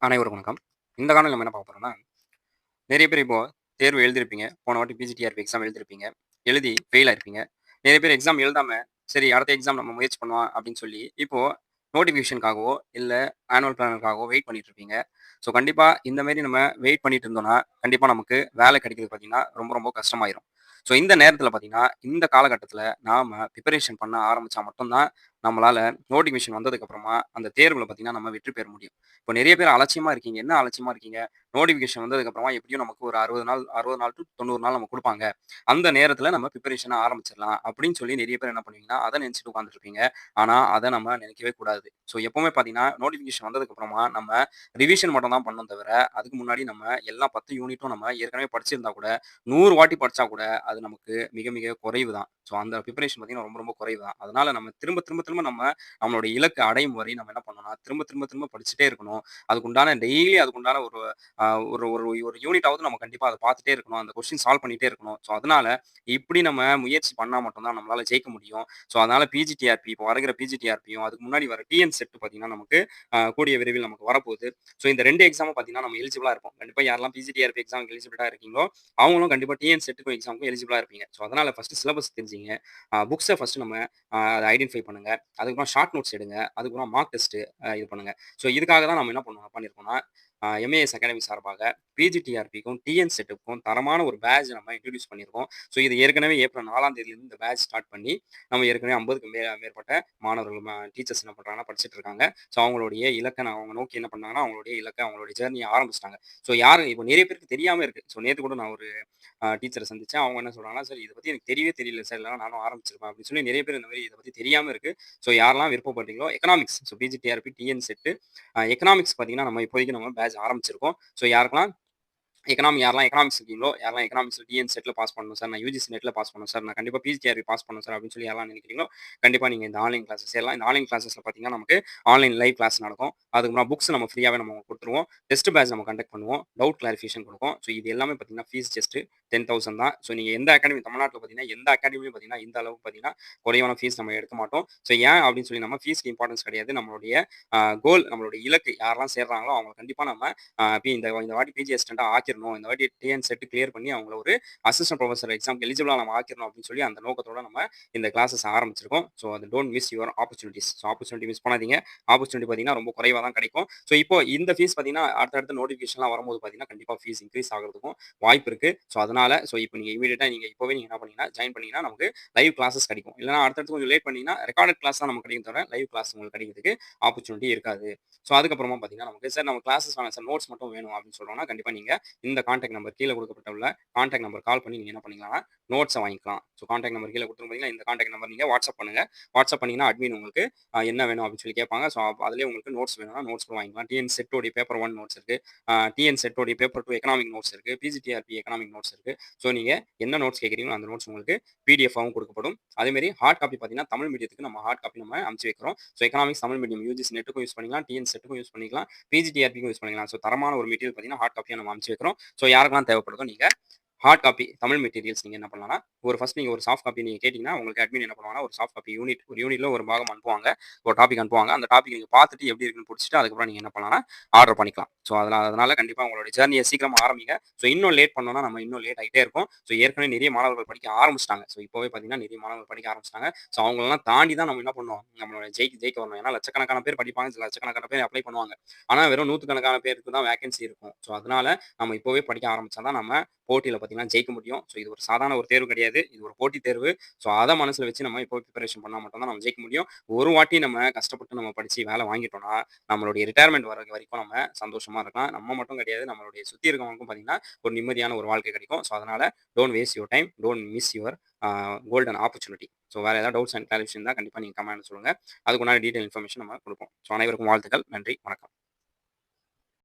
அனைவருக்கும் வணக்கம். இந்த காணொளில நம்ம என்ன பார்க்க போறோம்னா, நெறைய பேர் இப்போ தேர்வு எழுதியிருப்பீங்க. போன வாட்டி பிஜிடிஆர்பி எக்ஸாம் எழுதியிருப்பீங்க. எழுதி ஃபெயில் ஆயிருப்பீங்க. நெறைய பேர் எக்ஸாம் எழுதாம, சரி அடுத்த எக்ஸாம் நம்ம முயற்சி பண்ணலாம் அப்படின்னு சொல்லி, இப்போ நோட்டிஃபிகேஷனுக்காகவோ, இல்ல ஆனுவல் பிளானருக்காகவோ வெயிட் பண்ணிட்டு இருப்பீங்க. ஸோ கண்டிப்பா இந்த மாரி நம்ம வெயிட் பண்ணிட்டு இருந்தோம்னா, கண்டிப்பா நமக்கு வேலை கிடைக்கிறது பார்த்தீங்கன்னா, ரொம்ப ரொம்ப கஷ்டமாயிரும். ஸோ இந்த நேரத்தில பார்த்தீங்கன்னா, இந்த காலகட்டத்தில நாம பிரிப்பரேஷன் பண்ண ஆரம்பிச்சா மட்டும் தான், நம்மளால நோட்டிஃபிகேஷன் வந்ததுக்கு அப்புறமா, அந்த தேர்வுல பார்த்தீங்கன்னா, நம்ம வெற்றி பெற முடியும். இப்போ நெறைய பேர் அலட்சியமா இருக்கீங்க. என்ன அலட்சியமா இருக்கீங்க? நோட்டிஃபிகேஷன் வந்ததுக்கு அப்புறமா எப்படியும் நமக்கு ஒரு 60 நாள் டூ 90 நாள் நமக்கு குடுப்பாங்க. அந்த நேரத்தில நம்ம பிரிப்பரேஷன ஆரம்பிச்சிடலாம் அப்படின்னு சொல்லி நெறைய பேர் என்ன பண்ணுவீங்கன்னா, அத நினைச்சுட்டு உட்கார்ந்துட்டு இருப்பீங்க. ஆனா, அத நம்ம நினைக்கவே கூடாது. ஸோ எப்பவுமே பார்த்தீங்கன்னா, நோட்டிஃபிகேஷன் வந்ததுக்கு அப்புறமா நம்ம ரிவிஷன் மட்டும் தான் பண்ணணும் தவிர, அதுக்கு முன்னாடி நம்ம எல்லா 10 யூனிட்டும் நம்ம ஏற்கனவே படிச்சிருந்தா கூட, 100 வாட்டி படிச்சா கூட அது நமக்கு மிக மிக குறைவு தான். ஸோ அந்த பிரிப்பரேஷன் பார்த்தீங்கன்னா ரொம்ப ரொம்ப குறைவு தான். அதனால நம்ம திரும்ப நம்ம நம்மளுடைய இலக்க அடையும் வரை நம்ம என்ன பண்ணணும்னா, திரும்ப படிச்சுட்டே இருக்கணும். அதுக்குண்டான டெய்லி அதுக்குண்டான ஒரு அ ஒரு ஒரு ஒரு யூனிட்டாவது நம்ம கண்டிப்பா அத பார்த்துட்டே இருக்கணும். அந்த கொஸ்டின் சால்வ் பண்ணிட்டே இருக்கணும். ஸோ அதனால இப்படி நம்ம முயற்சி பண்ணா மட்டும் தான் நம்மளால ஜெயிக்க முடியும். ஸோ அதனால பிஜிடிஆர்பி இப்போ வருகிற பிஜிடிஆர்பியும், அதுக்கு முன்னாடி வர டிஎன் செட் பார்த்தீங்கன்னா, நமக்கு கூடிய விரைவில் நமக்கு வரப்போகுது. ஸோ இந்த 2 எக்ஸாமும் பார்த்தீங்கன்னா, நம்ம எலிஜிபிளா இருப்போம். கண்டிப்பா யாரெல்லாம் பிஜிடிஆர்பி எக்ஸாம்க்கு எலிஜிபிளா இருக்கீங்களோ, அவங்களும் கண்டிப்பா டிஎன் செட்டுக்கும் எக்ஸாமுக்கும் எலிஜிபிளா இருப்பீங்க. ஸோ அதனால ஃபர்ஸ்ட் சிலபஸ் தெரிஞ்சுங்க. புக்ஸ ஃபர்ஸ்ட் நம்ம அத ஐடென்டிஃபை பண்ணுங்க. அதுக்கப்புறம் ஷார்ட் நோட்ஸ் எடுங்க. அதுக்கப்புறம் மார்க் டெஸ்ட் இது பண்ணுங்க. ஸோ இதுக்காக தான் நம்ம என்ன பண்ணியிருக்கோம்னா, எம்ஏஎஸ் அகாடமி சார்பாக பிஜிடிஆர்பிக்கும், டிஎன் செட்டுக்கும் தரமான ஒரு பேட்ஜ் நம்ம இன்ட்ரோடியூஸ் பண்ணியிருக்கோம். ஸோ இது ஏற்கனவே ஏப்ரல் 4ஆம் தேதியிலிருந்து இந்த பேட்ச் ஸ்டார்ட் பண்ணி, நம்ம ஏற்கனவே 50க்கு மேற்பட்ட மாணவர்கள் டீச்சர்ஸ் என்ன பண்றாங்கன்னா படிச்சுட்டு இருக்காங்க. ஸோ அவங்களுடைய இலக்க அவங்க நோக்கி என்ன பண்ணாங்கன்னா, அவங்களுடைய இலக்க, அவங்களுடைய ஜர்னிய ஆரம்பிச்சுட்டாங்க. ஸோ யாரு இப்போ நெறைய பேருக்கு தெரியாம இருக்கு. ஸோ நேத்து கூட நான் ஒரு டீச்சர சந்திச்சேன். அவங்க என்ன சொல்றாங்கன்னா, "சார் இத பத்தி எனக்கு தெரியவே தெரியல சார். இல்லன்னா நானும் ஆரம்பிச்சிருப்பேன்." அப்படின்னு சொல்லி நெறைய பேர் இந்த மாரி இத பத்தி தெரியாம இருக்கு. ஸோ யாரெல்லாம் விருப்பப்படுறீங்களோ economics so PGTRB, TN SET economics பார்த்தீங்கன்னா, நம்ம இப்போதைக்கு நம்ம பேட்ச் ஆரம்பிச்சிருக்கோம். ஸோ யாருக்கெல்லாம் யாரெல்லாம் எக்கனாமிக்ஸ் இருக்கீங்களோ, யாரெல்லாம் எக்கனாமிக்ஸ்ல டிஎன் செட்ல பாஸ் பண்ணணும் சார், நான் யுஜிசி நெட்ல பாஸ் பண்ணணும் சார், நான் கண்டிப்பா பிஜிடிஆர்பி பாஸ் பண்ணணும் சார் அப்படின்னு சொல்லி யாரெல்லாம் நினைக்கிறீங்களோ, கண்டிப்பா நீங்க இந்த ஆன்லைன் கிளாஸஸ் சேரலாம். இந்த ஆன்லைன் கிளாஸஸ்ல பார்த்தீங்கன்னா, நமக்கு ஆன்லைன் லைவ் கிளாஸ் நடக்கும். அதுக்கப்புறம் புக்ஸ் நம்ம ஃப்ரீயாவே நம்ம குடுத்துருவோம். டெஸ்ட் பேட்ச் நம்ம கண்டக்ட் பண்ணுவோம். டவுட் கிளாரிஃபிகேஷன் குடுப்போம். ஸோ இது எல்லாமே பார்த்தீங்கன்னா, ஃபீஸ் ஜஸ்ட் 10,000 தான். ஸோ நீங்க எந்த அகாடமி தமிழ்நாட்டுல பார்த்தீங்கன்னா, எந்த அகாடமியும் பார்த்தீங்கன்னா, இந்த அளவுக்கு பார்த்தீங்கன்னா, குறைவான ஃபீஸ் நம்ம எடுக்க மாட்டோம். ஸோ ஏன் அப்படின்னு சொல்லி நம்ம ஃபீஸ்க்கு இம்பார்ட்டன்ஸ் கிடையாது. நம்மளுடைய கோல் நம்மளுடைய இலக்கு யாரெல்லாம் சேர்றாங்களோ, அவங்க கண்டிப்பா நம்ம இந்த வாட்டி பிஜி அசிஸ்டன்ட்டா ஆக்கிரணும். இந்த வாட்டி டிஎன் செட் கிளியர் பண்ணி அவங்கள ஒரு அசிஸ்டன்ட் புரொஃபசர் எக்ஸாம்க்கு எலிஜிபிளா நம்ம ஆக்கிரணும் அப்படின்னு சொல்லி அந்த நோக்கத்தோட நம்ம இந்த கிளாஸஸ் ஆரம்பிச்சிருக்கோம். ஸோ அது don't miss your opportunities. So opportunity miss பண்ணாதீங்க. ஆப்பர்ச்சுனிட்டி பார்த்தீங்கன்னா ரொம்ப குறைவா தான் கிடைக்கும். ஸோ இப்போ இந்த ஃபீஸ் பார்த்தீங்கன்னா, அடுத்தடுத்த நோட்டிஃபிகேஷன்லாம் வரும்போது பார்த்தீங்கன்னா, கண்டிப்பா ஃபீஸ் இன்கிரீஸ் ஆகுறதுக்கும் வாய்ப்பு இருக்கு. ஸோ அதனால இப்போ நீங்க இமிடியேட்டா நீங்க இப்பவே நீங்க என்ன பண்ணீங்கன்னா, ஜாயின் பண்ணீங்கன்னா நமக்கு லைவ் கிளாஸஸ் கிடைக்கும். இல்லன்னா அடுத்தடுத்து கொஞ்சம் லேட் பண்ணீங்கன்னா, ரெக்கார்டட் கிளாஸ் தான் நமக்கு கிடைக்கும் தவிர, லைவ் கிளாஸ் உங்களுக்கு கிடைக்கிறதுக்கு ஆப்பர்ச்சுனிட்டி இருக்காது. ஸோ அதுக்கப்புறமா பார்த்தீங்கன்னா, நமக்கு சார் நம்ம கிளாஸஸ் வேணாம் சார் நோட்ஸ் மட்டும் வேணும் அப்படின்னு சொல்றோம்னா, கண்டிப்பா நீங்க இந்த கான்டாக்ட் நம்பர் கீழ குடுக்கப்பட்டுள்ள கான்டாக்ட் நம்பர் கால் பண்ணி நீங்க என்ன பண்ணிக்கலாம்னா, நோட்ஸ வாங்கிக்கலாம். ஸோ கான்டாக்ட் நம்பர் கீழ குடுத்துருக்கும் பார்த்தீங்களா, இந்த கான்டாக்ட் நம்பர் நீங்க வாட்ஸ்அப் பண்ணுங்க. வாட்ஸ்அப் பண்ணீங்கன்னா, அட்மின் உங்களுக்கு என்ன வேணும் அப்படின்னு சொல்லி கேட்பாங்க. ஸோ அதிலேயே உங்களுக்கு நோட்ஸ் வேணும்னா நோட்ஸ் கூட வாங்கிக்கலாம். டிஎன் செட்டோடைய பேப்பர் 1 நோட்ஸ் இருக்கு. டிஎன் செட்டோடைய பேப்பர் 2 எக்கனாமிக் நோட்ஸ் இருக்கு. பிஜிடிஆர்பி எக்கனாமிக் நோட்ஸ் இருக்கு. ஸோ நீங்க என்ன நோட்ஸ் கேட்கிறீங்களோ அந்த நோட்ஸ் உங்களுக்கு பிடிஎஃபாவும் குடுக்கப்படும். அதேமாரி ஹார்ட் காப்பி பார்த்தீங்கன்னா, தமிழ் மீடியத்துக்கு நம்ம ஹார்ட் காப்பி நம்ம அனுப்பிச்சு வைக்கிறோம். So economics Tamil medium UGC நெட்டுக்கும் யூஸ் பண்ணிக்கலாம். டிஎன் செட்டுக்கும் யூஸ் பண்ணிக்கலாம். பிஜிடிஆர்பிக்கும் யூஸ் பண்ணிக்கலாம். ஸோ தரமான ஒரு மெட்டீரியல் பார்த்தீங்கன்னா, ஹார்ட் காப்பியா நம்ம அனுப்பிச்சு வைக்கிறோம். ஸோ யாருக்கெல்லாம் தேவைப்படுதோ நீங்க ஹார்ட் காப்பி தமிழ் மெட்டீரியல்ஸ் நீங்க என்ன பண்ணலாம்னா, ஃபர்ஸ்ட் நீங்க ஒரு சாஃப்ட் காப்பி நீங்க கேட்டீங்கன்னா, உங்களுக்கு அட்மின் என்ன பண்ணுவாங்கன்னா, ஒரு சாஃப்ட் காப்பி ஒரு யூனிட்ல ஒரு பாகம் அனுப்புவாங்க. ஒரு டாபிக் அனுப்புவாங்க. அந்த டாபிக் நீங்க பார்த்துட்டு எப்படி இருக்குன்னு புடிச்சுட்டு, அதுக்கப்புறம் நீங்க என்ன பண்ணலாம்னா, ஆர்டர் பண்ணிக்கலாம். ஸோ அதனால கண்டிப்பா உங்களுடைய ஜர்னிய சீக்கிரமா ஆரம்பிங்க. ஸோ இன்னும் லேட் பண்ணோம்னா, நம்ம இன்னும் லேட் ஆயிட்டே இருக்கோம். ஸோ ஏற்கனவே நிறைய மாணவர்கள் படிக்க ஆரம்பிச்சுட்டாங்க. ஸோ இப்பவே பார்த்தீங்கன்னா, நிறைய மாணவர்கள் படிக்க ஆரம்பிச்சுட்டாங்க. ஸோ அவங்களலாம் தாண்டி தான் நம்ம என்ன பண்ணணும், நம்மளோட ஜெயிக்க வரணும். ஏன்னா லட்சக்கணக்கான பேர் படிப்பாங்க. லட்சக்கணக்கான பேர் அப்ளை பண்ணுவாங்க. ஆனா வெறும் நூத்துக்கணக்கான பேருக்கு தான் வேக்கன்சி இருக்கும். ஸோ அதனால நம்ம இப்பவே படிக்க ஆரம்பிச்சா தான் நம்ம போட்டியில பார்த்தீங்கன்னா ஜெயிக்க முடியும். ஸோ இது ஒரு சாதாரண ஒரு தேர்வு கிடையாது. இது ஒரு போட்டித் தேர்வு. ஸோ அத மனசுல வச்சு நம்ம இப்போ பிரிப்பரேஷன் பண்ணா மட்டும் தான் நம்ம ஜெயிக்க முடியும். ஒரு வாட்டி நம்ம கஷ்டப்பட்டு நம்ம படிச்சு வேலை வாங்கிட்டோம்னா, நம்மளுடைய ரிட்டயர்மென்ட் வர வரைக்கும் நம்ம சந்தோஷமா இருக்கலாம். நம்ம மட்டும் கிடையாது, நம்மளுடைய சுத்தி இருக்கவங்களுக்கும் பார்த்தீங்கன்னா, ஒரு நிம்மதியான ஒரு வாழ்க்கை கிடைக்கும். ஸோ அதனால don't waste your time. Don't miss your golden opportunity. So வேற ஏதாவது டவுட்ஸ் அண்ட் கிளாரிஃபிகேஷன் இருந்தா கண்டிப்பா நீங்க கமெண்ட்ல சொல்லுங்க. அதுக்கு உண்டான டீட்டெயில் இன்ஃபர்மேஷன் நம்ம குடுப்போம். ஸோ அனைவருக்கும் வாழ்த்துக்கள். நன்றி. வணக்கம்.